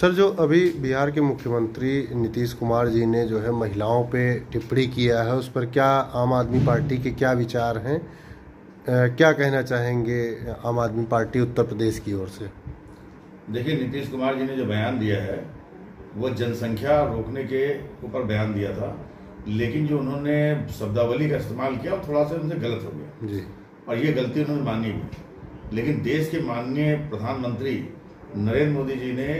Sir, जो अभी बिहार के मुख्यमंत्री नीतीश कुमार जी ने जो है महिलाओं पे टिप्पणी किया है, उस पर क्या आम आदमी पार्टी के क्या विचार हैं? क्या कहना चाहेंगे आम आदमी पार्टी उत्तर प्रदेश की ओर से? देखिए, नीतीश कुमार जी ने जो बयान दिया है वो जनसंख्या रोकने के ऊपर बयान दिया था, लेकिन जो उन्होंने शब्दावली का इस्तेमाल किया वो थोड़ा सा उनसे गलत हो गया जी। और ये गलती उन्होंने मानी भी। लेकिन देश के माननीय प्रधानमंत्री नरेंद्र मोदी जी ने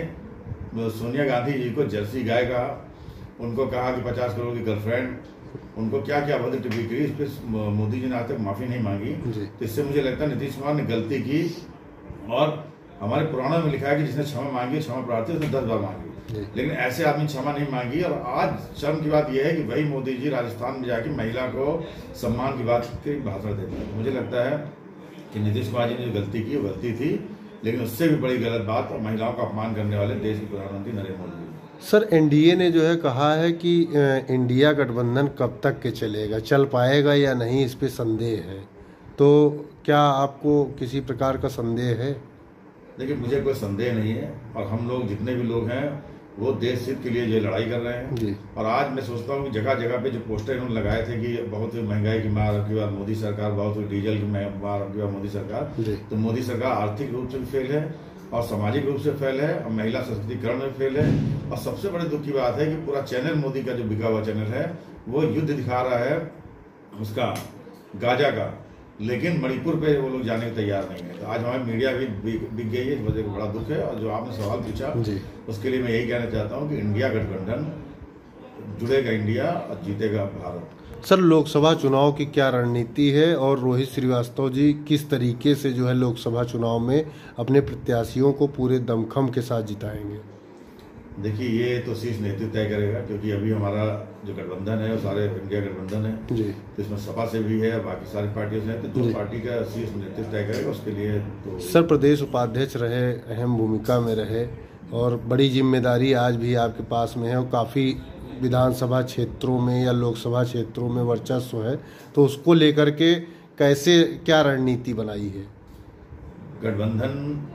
सोनिया गांधी जी को जर्सी गाय कहा, उनको कहा कि 50 करोड़ की गर्लफ्रेंड, उनको क्या क्या अभद्र टिप्पणी करी, इस पर मोदी जी ने आज तक माफी नहीं मांगी। तो इससे मुझे लगता है नीतीश कुमार ने गलती की, और हमारे पुराणों में लिखा है कि जिसने क्षमा मांगी क्षमा प्रार्थी, उसने 10 बार मांगी, लेकिन ऐसे आदमी क्षमा नहीं मांगी। और आज शर्म की बात यह है कि वही मोदी जी राजस्थान में जाके महिला को सम्मान की बात की भाषण देते हैं। मुझे लगता है कि नीतीश कुमार जी ने जो गलती की वो गलती थी, लेकिन उससे भी बड़ी गलत बात और महिलाओं का अपमान करने वाले देश के प्रधानमंत्री नरेंद्र मोदी जी। सर, एनडीए ने जो है कहा है कि इंडिया गठबंधन कब तक के चलेगा, चल पाएगा या नहीं, इस पे संदेह है। तो क्या आपको किसी प्रकार का संदेह है? देखिए, मुझे कोई संदेह नहीं है, और हम लोग जितने भी लोग हैं वो देश हित के लिए जो लड़ाई कर रहे हैं जी। और आज मैं सोचता हूँ कि जगह जगह पे जो पोस्टर इन्होंने लगाए थे कि बहुत ही महंगाई की मार अब की बार मोदी सरकार, बहुत ही डीजल की मार अब की बार मोदी सरकार, तो मोदी सरकार आर्थिक रूप से भी फेल है और सामाजिक रूप से फेल है और महिला सशक्तिकरण में फेल है। और सबसे बड़े दुख की बात है कि पूरा चैनल मोदी का जो बिका हुआ चैनल है वो युद्ध दिखा रहा है उसका, गाजा का, लेकिन मणिपुर पे वो लोग जाने को तैयार नहीं है। तो आज हमारी मीडिया भी बिक गई है, इस वजह का बड़ा दुख है। और जो आपने सवाल पूछा उसके लिए मैं यही कहना चाहता हूँ कि इंडिया गठबंधन, जुड़ेगा इंडिया और जीतेगा भारत। सर, लोकसभा चुनाव की क्या रणनीति है और रोहित श्रीवास्तव जी किस तरीके से जो है लोकसभा चुनाव में अपने प्रत्याशियों को पूरे दमखम के साथ जिताएंगे? देखिए, ये तो शीर्ष नेतृत्व तय करेगा, क्योंकि अभी हमारा जो गठबंधन है वो सारे इंडिया गठबंधन है जी। तो इसमें सपा से भी है, बाकी सारी पार्टियों से है, तो जो पार्टी का शीर्ष नेतृत्व तय करेगा उसके लिए। तो सर, प्रदेश उपाध्यक्ष रहे, अहम भूमिका में रहे और बड़ी जिम्मेदारी आज भी आपके पास में है और काफ़ी विधानसभा क्षेत्रों में या लोकसभा क्षेत्रों में वर्चस्व है, तो उसको लेकर के कैसे क्या रणनीति बनाई है? गठबंधन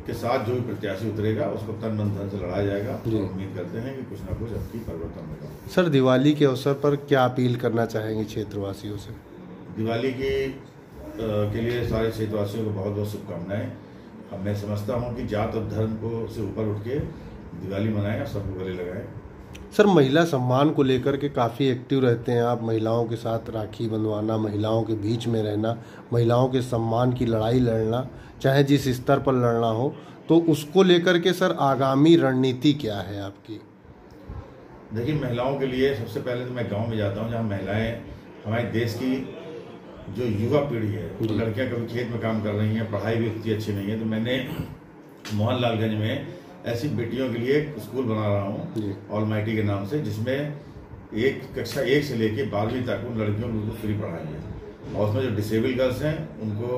के साथ जो भी प्रत्याशी उतरेगा उसको तन मन धन से लड़ाया जाएगा और उम्मीद करते हैं कि कुछ ना कुछ अब की परिवर्तन होगा। सर, दिवाली के अवसर पर क्या अपील करना चाहेंगे क्षेत्रवासियों से? दिवाली के लिए सारे क्षेत्रवासियों को बहुत बहुत शुभकामनाएं। अब मैं समझता हूं कि जात और धर्म को से ऊपर उठ के दिवाली मनाएं और सबको गले लगाएं। सर, महिला सम्मान को लेकर के काफ़ी एक्टिव रहते हैं आप, महिलाओं के साथ राखी बंधवाना, महिलाओं के बीच में रहना, महिलाओं के सम्मान की लड़ाई लड़ना, चाहे जिस स्तर पर लड़ना हो, तो उसको लेकर के सर आगामी रणनीति क्या है आपकी? देखिए, महिलाओं के लिए सबसे पहले तो मैं गांव में जाता हूं जहां महिलाएं, हमारे देश की जो युवा पीढ़ी है, लड़कियां कभी खेत में काम कर रही हैं, पढ़ाई भी उतनी अच्छी नहीं है, तो मैंने मोहनलालगंज में ऐसी बेटियों के लिए एक स्कूल बना रहा हूँ ऑलमाइटी के नाम से, जिसमें कक्षा 1 से लेकर 12वीं तक उन लड़कियों को फ्री पढ़ाएंगे। और उसमें जो डिसेबल गर्ल्स हैं उनको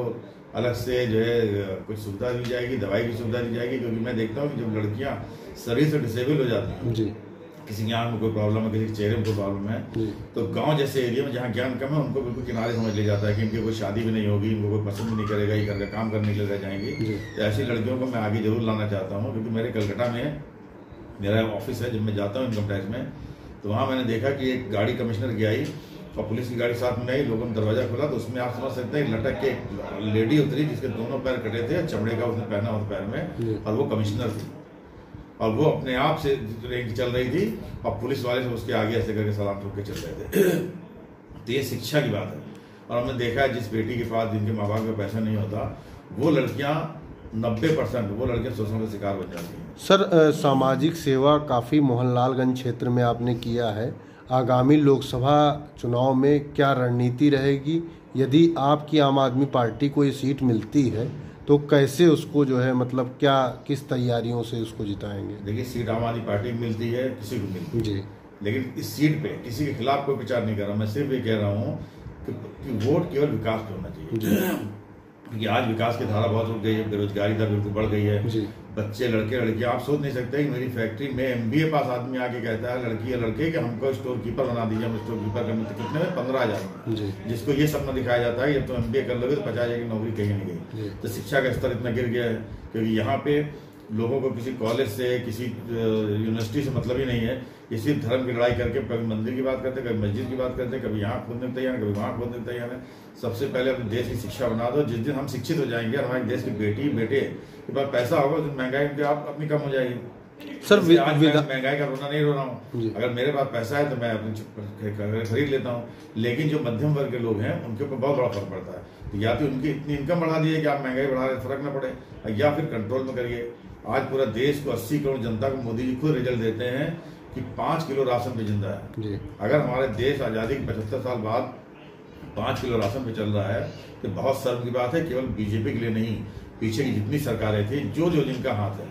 अलग से जो है कुछ सुविधा दी जाएगी, दवाई की सुविधा दी जाएगी, क्योंकि मैं देखता हूँ कि जब लड़कियाँ शरीर से डिसेबल हो जाती हैं जी, किसी की आँख में कोई प्रॉब्लम है, किसी के चेहरे में कोई प्रॉब्लम है, तो गांव जैसे एरिया में जहाँ ज्ञान कम है उनको बिल्कुल किनारे समझ लिया जाता है कि इनकी कोई शादी भी नहीं होगी, इनको कोई पसंद भी नहीं करेगा, ये घर का काम करने के लिए रह जाएंगी। तो ऐसी लड़कियों को मैं आगे जरूर लाना चाहता हूँ, क्योंकि मेरे कलकत्ता में मेरा ऑफिस है, जब मैं जाता हूँ इनकम टैक्स में, तो वहाँ मैंने देखा कि एक गाड़ी कमिश्नर की आई और पुलिस की गाड़ी साथ में आई, लोगों ने दरवाजा खोला तो उसमें आप समझ सकते हैं लटक के एक लेडी उतरी जिसके दोनों पैर कटे थे, चमड़े का उसने पहना उस पैर में, और वो कमिश्नर थी और वो अपने आप से चल रही थी और पुलिस वाले से उसके आगे ऐसे करके सलाम ठोक के चल रहे थे। तो ये शिक्षा की बात है। और हमने देखा है जिस बेटी के पास जिनके माँ बाप का पैसा नहीं होता, वो लड़कियां 90% वो लड़कियां शोषण का शिकार बन जाती हैं। सर, सामाजिक सेवा काफ़ी मोहनलालगंज क्षेत्र में आपने किया है, आगामी लोकसभा चुनाव में क्या रणनीति रहेगी? यदि आपकी आम आदमी पार्टी को ये सीट मिलती है तो कैसे उसको जो है मतलब क्या किस तैयारियों से उसको जिताएंगे? देखिए, सीट आम आदमी पार्टी को मिलती है, किसी को मिलती है जी, लेकिन इस सीट पे किसी के खिलाफ कोई प्रचार नहीं कर रहा। मैं सिर्फ ये कह रहा हूँ कि वोट केवल विकास पे होना चाहिए, क्योंकि आज विकास की धारा बहुत उठ गई है, बेरोजगारी दर बिल्कुल बढ़ गई है जी। बच्चे लड़के लड़कियां, आप सोच नहीं सकते कि मेरी फैक्ट्री में MBA पास आदमी आके कहता है लड़की या लड़के कि हमको स्टोर कीपर बना दीजिए, हम स्टोर कीपर करने तो कितने में 15,000, जिसको ये सपना दिखाया जाता है जब तो MBA कर लोगे तो 50,000 की नौकरी कहीं नहीं गई। तो शिक्षा का स्तर इतना गिर गया है, क्योंकि यहाँ पे लोगों को किसी कॉलेज से, किसी यूनिवर्सिटी से मतलब ही नहीं है। इसी धर्म की लड़ाई करके कभी मंदिर की बात करते हैं, कभी मस्जिद की बात करते हैं, कभी यहाँ खोदने तैयार है, कभी वहाँ खोदने तैयार है। सबसे पहले अपने देश की शिक्षा बना दो। जिस दिन हम शिक्षित हो जाएंगे, हमारे देश की बेटी बेटे के पास पैसा होगा, उस दिन महंगाई आप अपनी कम हो जाएगी। सर आज मैं महंगाई का रोना नहीं रो रहा हूँ। अगर मेरे पास पैसा है तो मैं अपनी खरीद लेता हूँ, लेकिन जो मध्यम वर्ग के लोग हैं उनके ऊपर बहुत बड़ा फर्क पड़ता है। तो या तो उनकी इतनी इनकम बढ़ा दीजिए कि आप महंगाई बढ़ा रहे फर्क ना पड़े, या फिर कंट्रोल में करिए। आज पूरा देश को 80 करोड़ जनता को मोदी जी खुद रिजल्ट देते हैं कि 5 किलो राशन पे जिंदा है। अगर हमारे देश आज़ादी के 75 साल बाद 5 किलो राशन पे चल रहा है तो बहुत शर्म की बात है। केवल बीजेपी के लिए नहीं, पीछे की जितनी सरकारें थी, जो जिनका हाथ है,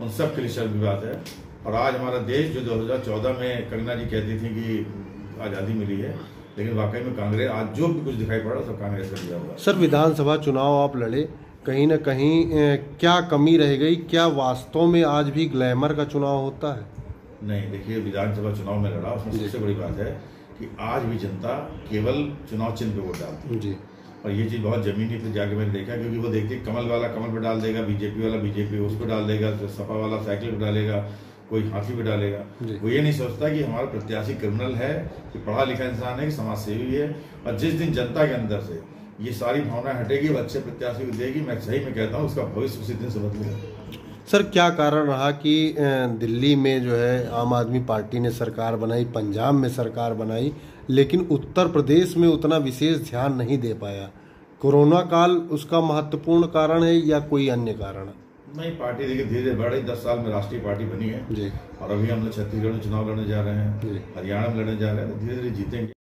उन सब के लिए शर्म की बात है। और आज हमारा देश, जो 2014 में कंगना जी कहती थी कि आज़ादी मिली है, लेकिन वाकई में कांग्रेस आज जो भी कुछ दिखाई पड़ा सब कांग्रेस का दिया हुआ। सर, विधानसभा चुनाव आप लड़े, कहीं ना कहीं क्या कमी रह गई? क्या वास्तव में आज भी ग्लैमर का चुनाव होता है? नहीं, देखिए, विधानसभा चुनाव में लड़ा, उसमें सबसे बड़ी बात है कि आज भी जनता केवल चुनाव चिन्ह पे वोट डालती है जी। और ये चीज़ बहुत जमीनी पे जाके मैंने देखा, क्योंकि वो देखती है कमल वाला कमल पे डाल देगा, बीजेपी वाला बीजेपी उस पर डाल देगा, सपा वाला साइकिल पे डालेगा, कोई हाथी पे डालेगा। वो ये नहीं सोचता कि हमारा प्रत्याशी क्रिमिनल है, कि पढ़ा लिखा इंसान है, कि समाज सेवी है। और जिस दिन जनता के अंदर से ये सारी भावना हटेगी, वो अच्छे प्रत्याशी को देगी, मैं सही में कहता हूँ उसका भविष्य उसी दिन से बदलेगा। सर, क्या कारण रहा कि दिल्ली में जो है आम आदमी पार्टी ने सरकार बनाई, पंजाब में सरकार बनाई, लेकिन उत्तर प्रदेश में उतना विशेष ध्यान नहीं दे पाया? कोरोना काल उसका महत्वपूर्ण कारण है या कोई अन्य कारण? नहीं, पार्टी देखिए धीरे धीरे बढ़ रही। 10 साल में राष्ट्रीय पार्टी बनी है जी। और अभी हम लोग छत्तीसगढ़ में चुनाव लड़ने जा रहे हैं, हरियाणा में लड़ने जा रहे हैं, तो धीरे धीरे जीतेंगे।